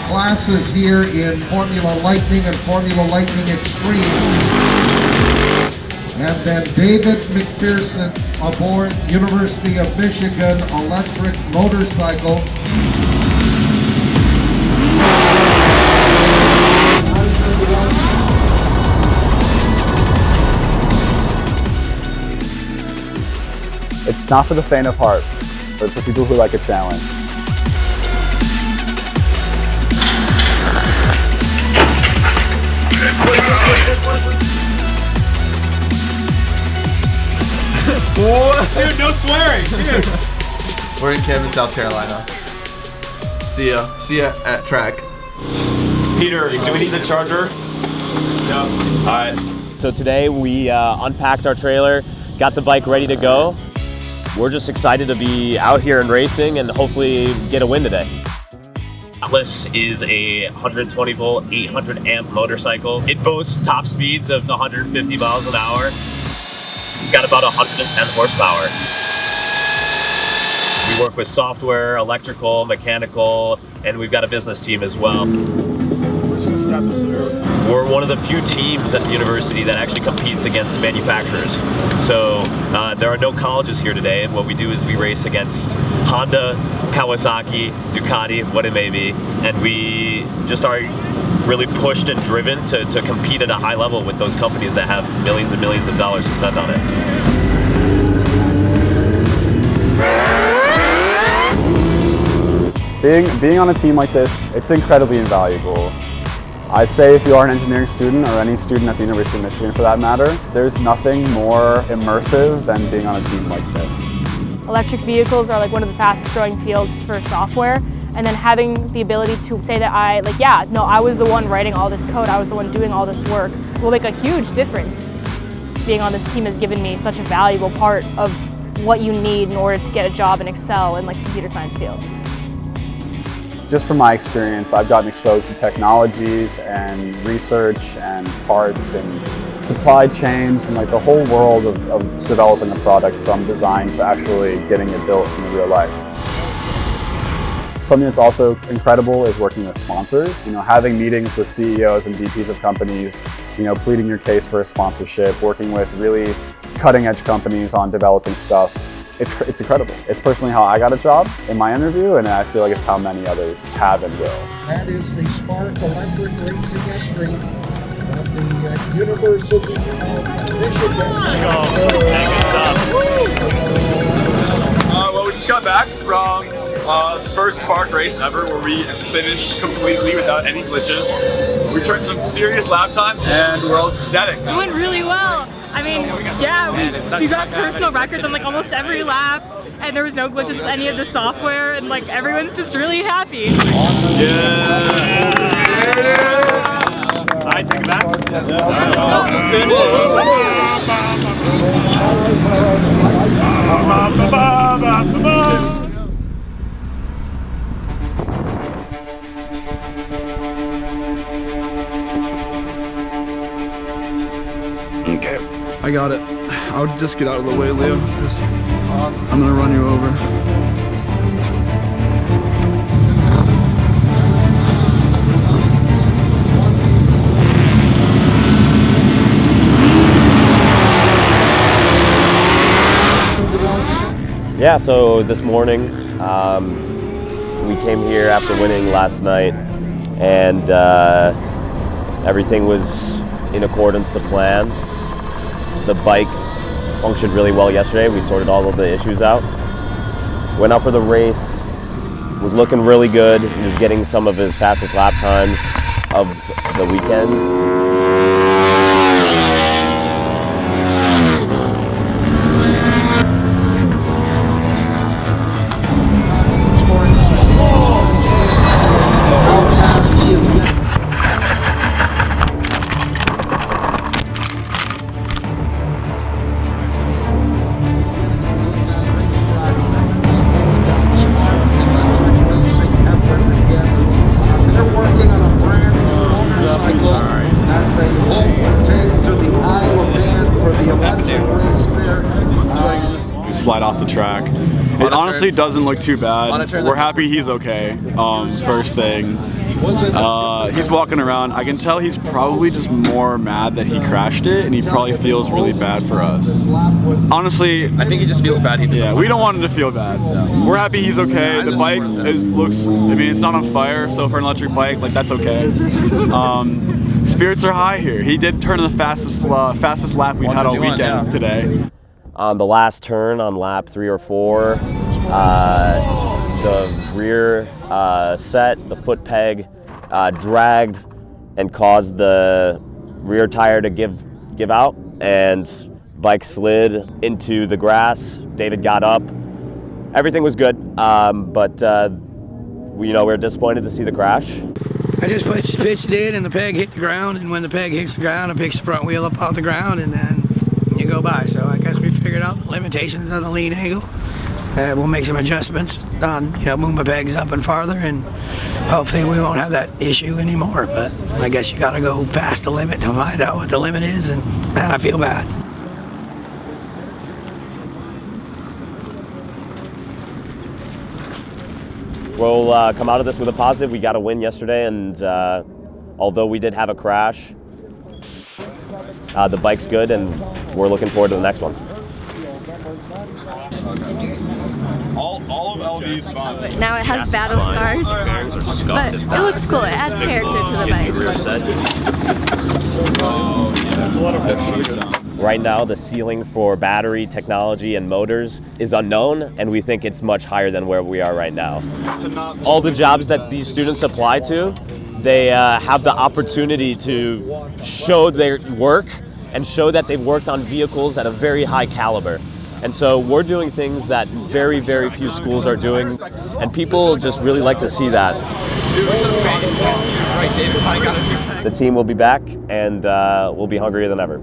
Classes here in Formula Lightning and Formula Lightning Extreme. And then David McPherson aboard University of Michigan electric motorcycle. It's not for the faint of heart, but it's for people who like a challenge. Dude, no swearing! Dude. We're in Camden, South Carolina. See ya at track. Peter, do we need the charger? No. Alright. So today we unpacked our trailer, got the bike ready to go. We're just excited to be out here and racing and hopefully get a win today. Atlas is a 120 volt, 800 amp motorcycle. It boasts top speeds of 150 miles an hour. It's got about 110 horsepower. We work with software, electrical, mechanical, and we've got a business team as well. We're one of the few teams at the university that actually competes against manufacturers. So there are no colleges here today, and what we do is we race against Honda, Kawasaki, Ducati, what it may be, and we just are really pushed and driven to compete at a high level with those companies that have millions and millions of dollars to spend on it. Being on a team like this, it's incredibly invaluable. I'd say if you are an engineering student or any student at the University of Michigan for that matter, there's nothing more immersive than being on a team like this. Electric vehicles are like one of the fastest growing fields for software, and then having the ability to say that I was the one writing all this code, I was the one doing all this work, will make a huge difference. Being on this team has given me such a valuable part of what you need in order to get a job and excel in like the computer science field. Just from my experience, I've gotten exposed to technologies and research and parts and supply chains and like the whole world of developing a product from design to actually getting it built in real life. Something that's also incredible is working with sponsors. Having meetings with CEOs and VPs of companies, pleading your case for a sponsorship, working with really cutting-edge companies on developing stuff. It's incredible. It's personally how I got a job in my interview, and I feel like it's how many others have and will. That is the Spark Electric Racing Entry of the University of Michigan. Well, we just got back from the first Spark race ever where we finished completely without any glitches. We turned some serious lap time and we're all ecstatic. It went really well. I mean, yeah, we got personal records on like almost every lap, and there was no glitches with any of the software, and like everyone's just really happy. Yeah! I take it back. Okay, I got it. I would just get out of the way, Leo, because I'm gonna run you over. Yeah, so this morning we came here after winning last night, and everything was in accordance to plan. The bike functioned really well yesterday. We sorted all of the issues out. Went out for the race, was looking really good. He was getting some of his fastest lap times of the weekend. slide off the track. It honestly doesn't look too bad. We're happy he's okay. First thing. He's walking around. I can tell he's probably just more mad that he crashed it, and he probably feels really bad for us. Honestly, I think he just feels bad. we don't want him to feel bad. We're happy he's okay. The bike looks. I mean, it's not on fire, so for an electric bike, like that's okay. Spirits are high here. He did turn the fastest lap we've had all weekend today. On the last turn on lap 3 or 4, the rear set, the foot peg, dragged and caused the rear tire to give out, and bike slid into the grass. David got up. Everything was good, but we were disappointed to see the crash. I just pitched it in, and the peg hit the ground, and when the peg hits the ground, it picks the front wheel up off the ground, and then you go by. So I guess we figured out the limitations of the lean angle. We'll make some adjustments on, move my pegs up and farther, and hopefully we won't have that issue anymore. But I guess you got to go past the limit to find out what the limit is, and man, I feel bad. We'll come out of this with a positive. We got a win yesterday, and although we did have a crash, the bike's good, and we're looking forward to the next one. All of LD's fun. Now it has battle scars, but it looks cool. It adds character to the bike. Right now, the ceiling for battery technology and motors is unknown, and we think it's much higher than where we are right now. All the jobs that these students apply to, they have the opportunity to show their work and show that they've worked on vehicles at a very high caliber. And so we're doing things that very, very few schools are doing, and people just really like to see that. The team will be back, and we'll be hungrier than ever.